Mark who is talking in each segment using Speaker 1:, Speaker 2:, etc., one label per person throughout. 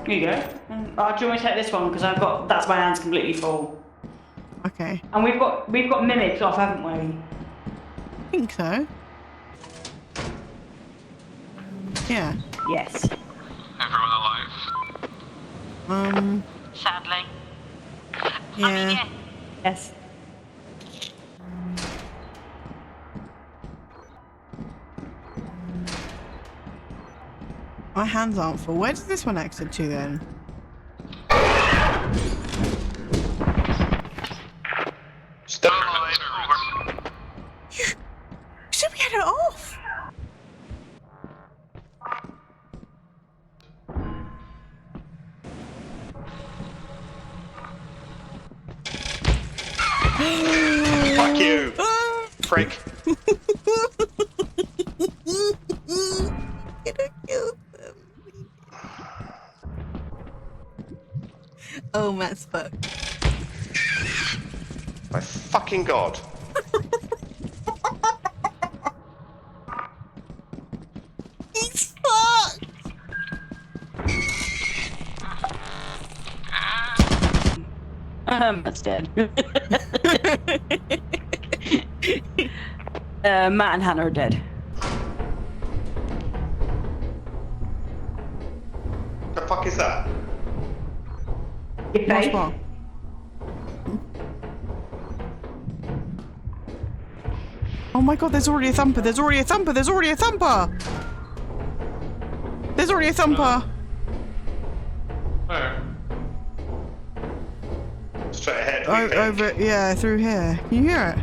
Speaker 1: Here you go. Do you want me to take this one? Because that's my hands completely full.
Speaker 2: Okay.
Speaker 1: And we've got mimics off, haven't we?
Speaker 2: I think so. Yeah.
Speaker 1: Yes.
Speaker 3: Everyone alive?
Speaker 4: Sadly.
Speaker 2: Yeah.
Speaker 4: I mean, yeah.
Speaker 1: Yes.
Speaker 2: My hands aren't full. Where does this one exit to then?
Speaker 3: Still alive. Over.
Speaker 2: You should get it off.
Speaker 5: Fuck you, prick.
Speaker 2: Oh, Matt's fucked.
Speaker 5: My fucking god.
Speaker 2: He's fucked.
Speaker 1: That's dead. Matt and Hannah are dead.
Speaker 5: The fuck is that?
Speaker 1: Your
Speaker 2: What's
Speaker 1: face?
Speaker 2: what? Oh my god, there's already a thumper. There's already a thumper. There's already a thumper. There's already a thumper.
Speaker 3: Where?
Speaker 5: Straight ahead.
Speaker 2: Over, yeah, through here. Can you hear it?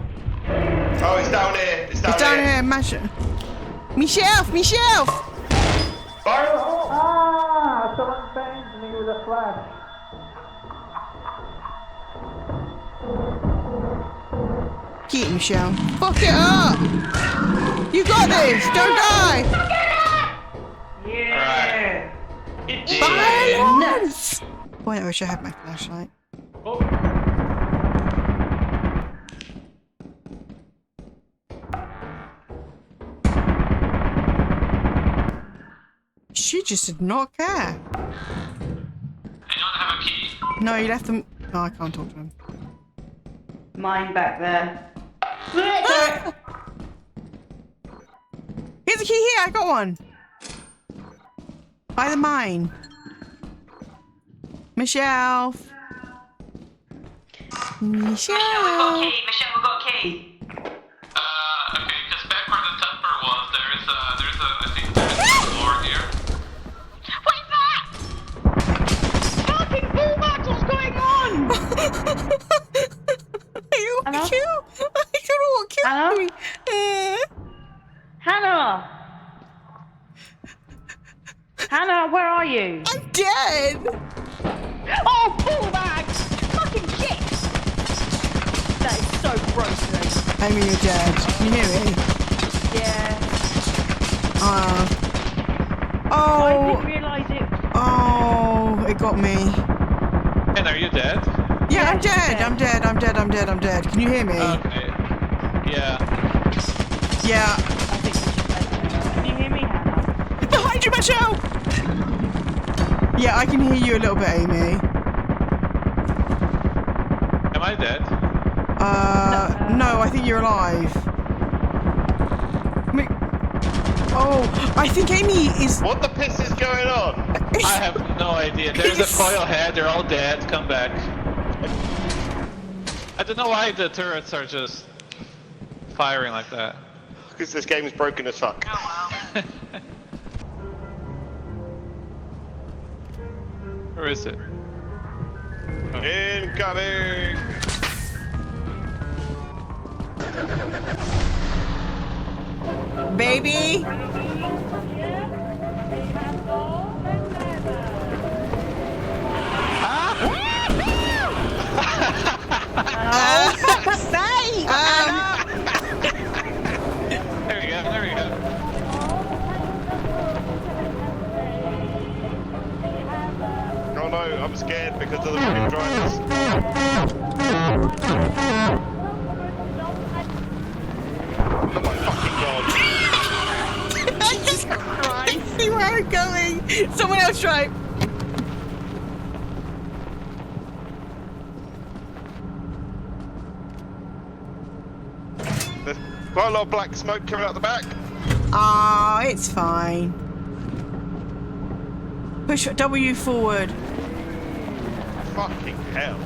Speaker 5: Oh, it's down here. It's down,
Speaker 2: It's down here, mash it. Michel! Michel!
Speaker 5: Fire in the hole.
Speaker 1: Ah! Someone banged me with a flash.
Speaker 2: Get it, Michel. Fuck it up! You got this! Don't die!
Speaker 1: Yeah!
Speaker 3: It did.
Speaker 2: Violence! Boy, I wish I had my flashlight.
Speaker 3: Oh.
Speaker 2: She just did not care.
Speaker 3: You don't have a key?
Speaker 2: No, you left them. No, I can't talk to him.
Speaker 1: Mine back there.
Speaker 2: Here's a key here, I got one. By the mine. Michelle. Michelle.
Speaker 4: Michelle, we've got a key.
Speaker 3: Okay, because back where the temper was, there's a, I think there's a floor here.
Speaker 4: What is that?
Speaker 1: Fucking bullbags, what's going on?
Speaker 2: You
Speaker 1: Hello?
Speaker 2: kill. I don't want to kill
Speaker 1: Hello?
Speaker 2: me.
Speaker 1: Hannah! Hannah, where are you?
Speaker 2: I'm dead.
Speaker 1: Oh, bullbags! Fucking shit! That is so gross, though.
Speaker 2: Amy, you're dead. Can you hear me?
Speaker 1: Yeah.
Speaker 2: Oh.
Speaker 1: I didn't realise it.
Speaker 2: Oh, it got me.
Speaker 3: And are you dead?
Speaker 2: Yeah, I'm
Speaker 1: Yes,
Speaker 2: dead.
Speaker 1: dead.
Speaker 2: I'm dead. I'm dead. I'm dead. I'm dead. Can you hear me?
Speaker 3: Okay. Yeah.
Speaker 2: Yeah.
Speaker 1: I think we should play. Can you hear me, Hannah?
Speaker 2: Behind you, Michelle! Yeah, I can hear you a little bit, Amy.
Speaker 3: Am I dead?
Speaker 2: No, I think you're alive. Oh, I think Amy is...
Speaker 5: What the piss is going on?
Speaker 3: I have no idea. There's a coil head, they're all dead, come back. I don't know why the turrets are just firing like that.
Speaker 5: Because this game is broken as fuck.
Speaker 3: Where is it?
Speaker 5: Incoming!
Speaker 2: Baby! Say!
Speaker 3: There we go, there we go.
Speaker 5: Oh no, I'm scared because of the fucking drivers. Oh my fucking god.
Speaker 2: I just Christ, see where I'm going! Someone else try!
Speaker 5: Quite a lot of black smoke coming out the back.
Speaker 2: Ah, it's fine. Push W forward.
Speaker 5: Fucking hell.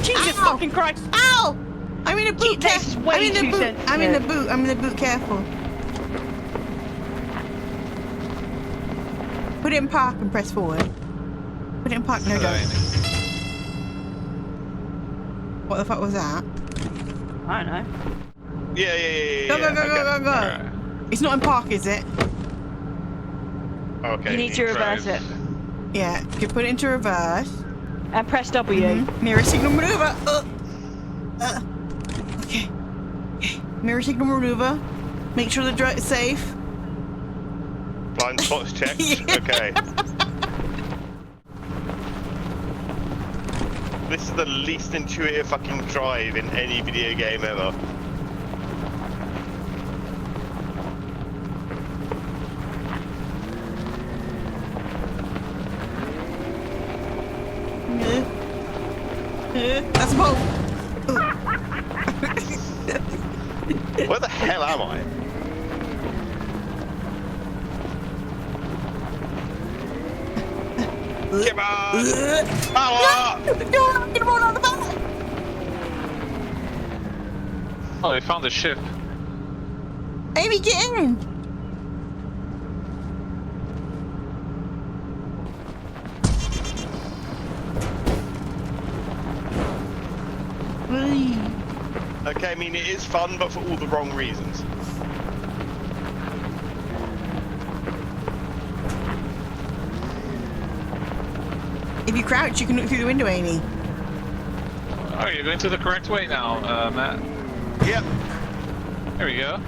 Speaker 1: Jesus
Speaker 2: Ow.
Speaker 1: fucking Christ!
Speaker 2: Ow! I'm in a boot.
Speaker 1: This is way
Speaker 2: I'm in the
Speaker 1: too
Speaker 2: boot.
Speaker 1: sensitive.
Speaker 2: I'm in the boot. I'm in the boot. Careful. Put it in park and press forward. Put it in park. No, don't. What the fuck was that?
Speaker 1: I don't know.
Speaker 5: Yeah.
Speaker 2: Go, go, go,
Speaker 5: okay.
Speaker 2: go, go, go.
Speaker 3: Alright.
Speaker 2: It's not in park, is it?
Speaker 5: Okay.
Speaker 1: You need to reverse it.
Speaker 2: Yeah. You put it into reverse.
Speaker 1: And press W.
Speaker 2: Mirror signal maneuver. Okay. Okay. Mirror signal maneuver. Make sure the drive is safe.
Speaker 5: Blind spots checked. Okay. This is the least intuitive fucking drive in any video game ever.
Speaker 2: That's a boat.
Speaker 5: Where the hell am I? Come on! Power!
Speaker 2: No, I'm gonna roll on the back.
Speaker 3: Oh, we found the ship.
Speaker 2: Amy, get in.
Speaker 5: Okay, I mean it is fun, but for all the wrong reasons.
Speaker 2: If you crouch, you can look through the window, Amy.
Speaker 3: Oh, you're going to the correct way now, Matt.
Speaker 5: Yep.
Speaker 3: There we go.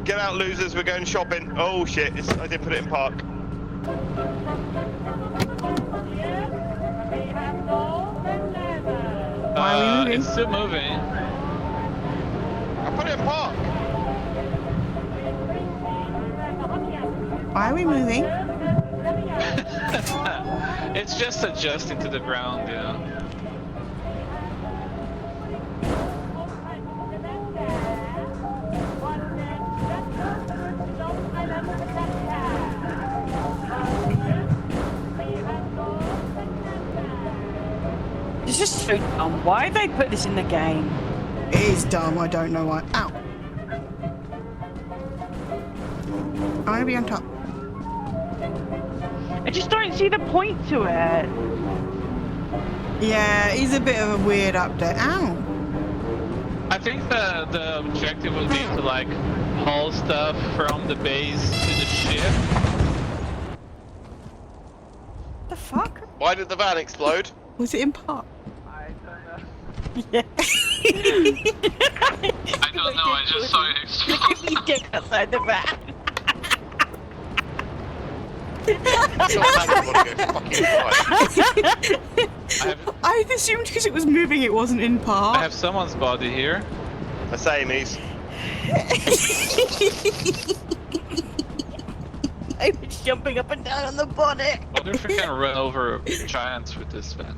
Speaker 5: Get out, losers. We're going shopping. Oh shit! I did put it in park.
Speaker 2: Why are we moving?
Speaker 3: It's still moving.
Speaker 5: I put it in park.
Speaker 2: Why are we moving?
Speaker 3: It's just adjusting to the ground, you know.
Speaker 1: It's just so dumb. Why did they put this in the game?
Speaker 2: It is dumb. I don't know why. Ow. I want to be on top.
Speaker 1: I just don't see the point to it.
Speaker 2: Yeah, it's a bit of a weird update. Ow.
Speaker 3: I think the objective will be to like haul stuff from the base to the ship.
Speaker 1: The fuck?
Speaker 5: Why did the van explode?
Speaker 2: Was it in park?
Speaker 1: Yeah.
Speaker 3: I don't know, I just saw it explode.
Speaker 1: Look at me dick outside the van.
Speaker 2: I assumed because it was moving, it wasn't in park.
Speaker 3: I have someone's body here.
Speaker 5: That's Amy's.
Speaker 1: I was jumping up and down on the bonnet.
Speaker 3: I wonder if we can run over giants with this van.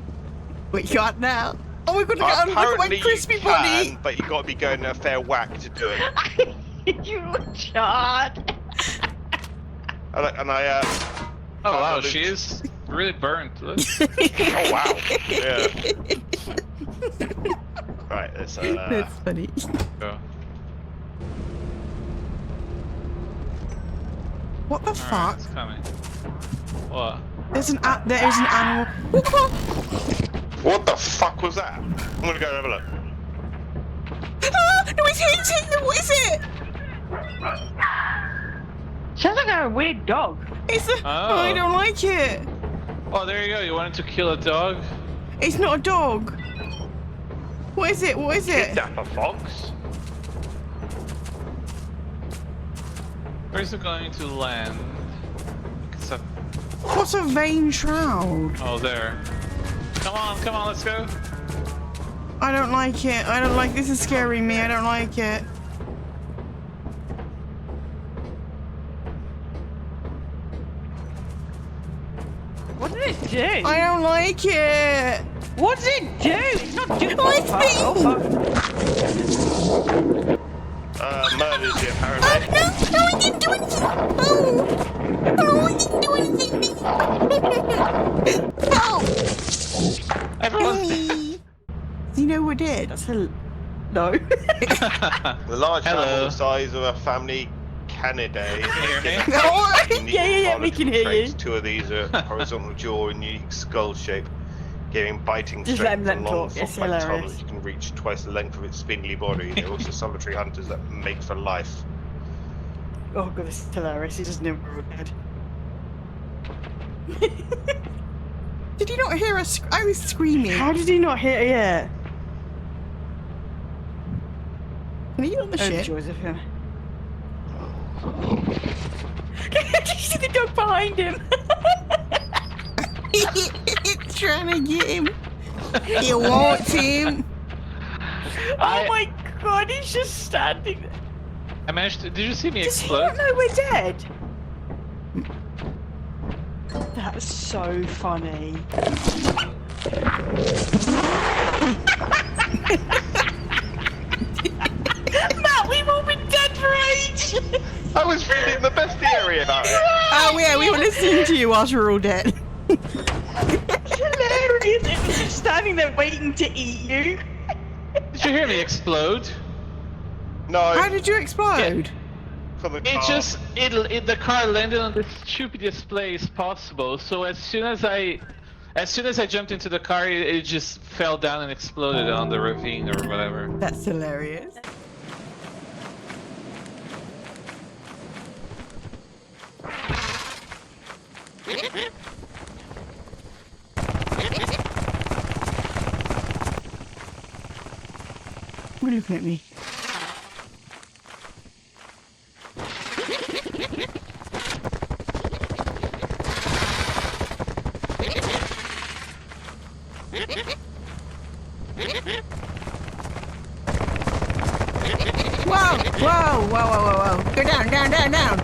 Speaker 2: What you got now? Oh my god, look at my
Speaker 5: Apparently
Speaker 2: crispy
Speaker 5: you can,
Speaker 2: body!
Speaker 5: but you got to be going a fair whack to do it.
Speaker 1: You shot.
Speaker 5: And I
Speaker 3: Oh wow,
Speaker 5: loot.
Speaker 3: she is really burnt. Look.
Speaker 5: oh wow. Yeah. Right, let's
Speaker 2: That's funny.
Speaker 3: Go.
Speaker 2: What the
Speaker 3: Alright,
Speaker 2: fuck?
Speaker 3: it's coming. What?
Speaker 2: There is an animal.
Speaker 5: What the fuck was that? I'm gonna go and have a look.
Speaker 2: Ah, no, it's hitting! What is it?
Speaker 1: Sounds like a weird dog.
Speaker 2: It's a. Oh, I don't like it.
Speaker 3: Oh, there you go. You wanted to kill a dog?
Speaker 2: It's not a dog. What is it? What is it?
Speaker 5: Kidnap a fox?
Speaker 3: Where's it going to land? It's a...
Speaker 2: What's a vein shroud?
Speaker 3: Oh, there. Come on, let's go.
Speaker 2: I don't like it. I don't like this. Is scaring me. I don't like it.
Speaker 1: What did it do?
Speaker 2: I don't like it.
Speaker 1: What does it do? It's not doing
Speaker 2: Oh, it's me.
Speaker 1: Oh, fuck.
Speaker 5: Murders you,
Speaker 2: Oh,
Speaker 5: apparently.
Speaker 2: no, I didn't do anything. Oh, I didn't do anything. Help
Speaker 3: Everyone's
Speaker 2: me. Do you know we're dead?
Speaker 1: That's a... No.
Speaker 5: The large
Speaker 3: Hello.
Speaker 5: animal the size of a family Canidae.
Speaker 3: Can you hear me?
Speaker 2: Oh,
Speaker 1: Yeah, we can hear you.
Speaker 5: Two of these are horizontal jaw and unique skull shape, giving biting
Speaker 1: Just
Speaker 5: strength
Speaker 1: let
Speaker 5: and
Speaker 1: them
Speaker 5: long
Speaker 1: talk, it's
Speaker 5: foot-like tunnels
Speaker 1: hilarious.
Speaker 5: that can reach twice the length of its spindly body. They're also solitary hunters that mate for life.
Speaker 1: Oh god, this is hilarious. He doesn't know we're dead.
Speaker 2: did you not hear us? I was screaming.
Speaker 1: How did he not hear? Yeah.
Speaker 2: Can you get on the
Speaker 1: Oh, the
Speaker 2: ship?
Speaker 1: joys of him. Did you see the dog behind him?
Speaker 2: It's trying to get him. He wants him.
Speaker 1: Oh my god, he's just standing there.
Speaker 3: I managed to. Did you see me
Speaker 1: Does he
Speaker 3: explode?
Speaker 1: not know we're dead? That's so funny. Matt, we've all been dead for ages!
Speaker 5: I was feeling the bestiary about it.
Speaker 2: Oh yeah, we were listening to you whilst we were all dead.
Speaker 1: It's hilarious. It was just standing there waiting to eat you.
Speaker 3: Did you hear me explode?
Speaker 5: No,
Speaker 2: How did you explode?
Speaker 5: from the
Speaker 3: It
Speaker 5: car.
Speaker 3: just the car landed on the stupidest place possible. So as soon as I jumped into the car, it just fell down and exploded on the ravine or whatever.
Speaker 2: That's hilarious. What are you looking at me? Whoa! Whoa! Whoa! Whoa! Whoa! Whoa! Go down! Down! Down! Down!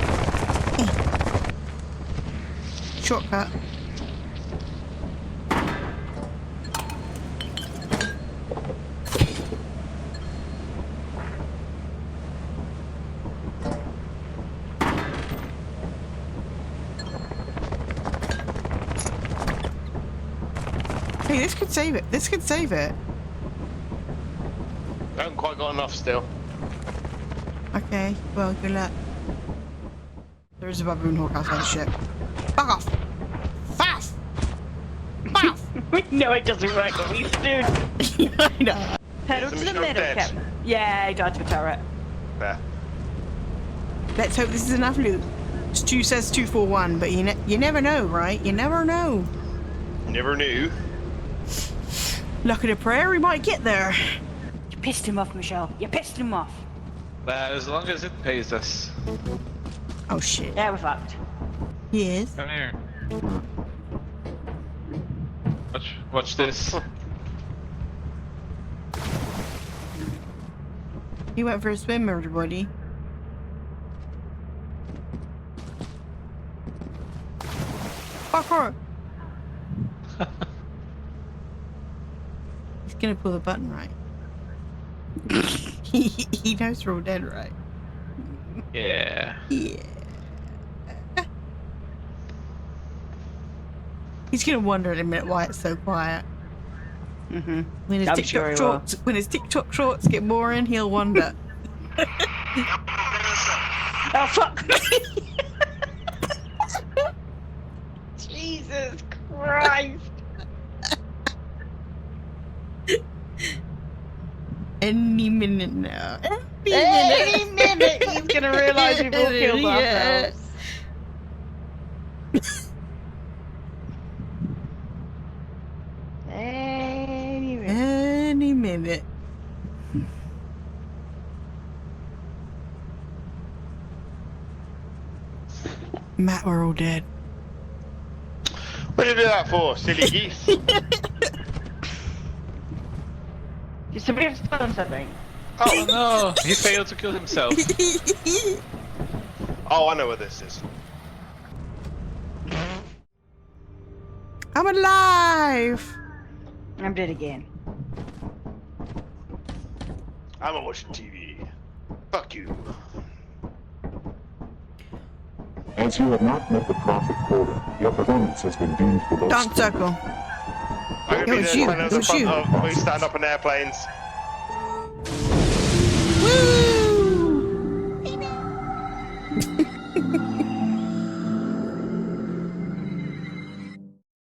Speaker 2: Shortcut. Hey, this could save it. This could save it.
Speaker 5: I haven't quite got enough still.
Speaker 2: Okay, well, good luck. There is a baboon hawk outside the ship. Fuck off! Fast! Fast!
Speaker 1: We know it doesn't work, but we do.
Speaker 2: I know.
Speaker 1: Pedal
Speaker 5: So
Speaker 1: to the
Speaker 5: Michel
Speaker 1: middle,
Speaker 5: dead?
Speaker 1: Captain. Yeah, he died to a turret.
Speaker 5: There.
Speaker 2: Let's hope this is enough loot. Stu says 241, but you never know, right? You never know.
Speaker 5: Never knew.
Speaker 2: Luck of the prayer, we might get there.
Speaker 1: You pissed him off, Michelle. You pissed him off.
Speaker 3: As long as it pays us.
Speaker 2: Oh shit.
Speaker 1: Yeah, we're fucked.
Speaker 2: Yes.
Speaker 3: Come here. Watch this.
Speaker 2: You went for a swim, everybody. Fuck her. He's gonna pull the button right. he knows we're all dead, right?
Speaker 3: Yeah.
Speaker 2: Yeah. He's gonna wonder in a minute why it's so quiet.
Speaker 1: Mm-hmm.
Speaker 2: When his
Speaker 1: I'm
Speaker 2: TikTok
Speaker 1: sure he
Speaker 2: shorts, when his TikTok shorts get boring, he'll wonder.
Speaker 1: Oh, fuck me! Jesus Christ!
Speaker 2: Any minute now.
Speaker 1: Any minute he's gonna realise we've all killed
Speaker 2: Yeah.
Speaker 1: ourselves. Any minute.
Speaker 2: Any minute. Matt, we're all dead.
Speaker 5: What did you do that for, silly geese?
Speaker 1: Did somebody have to done something?
Speaker 3: Oh no! He failed to kill himself.
Speaker 5: Oh, I know what this is.
Speaker 2: I'm alive!
Speaker 1: I'm dead again.
Speaker 5: I'm not watching TV. Fuck you.
Speaker 6: As you have not met the profit quota, your performance has been deemed below
Speaker 2: Don't
Speaker 6: standard.
Speaker 2: circle.
Speaker 5: I'm gonna be
Speaker 2: was
Speaker 5: the
Speaker 2: you.
Speaker 5: kind of
Speaker 2: It was
Speaker 5: front
Speaker 2: you.
Speaker 5: of we stand up in airplanes.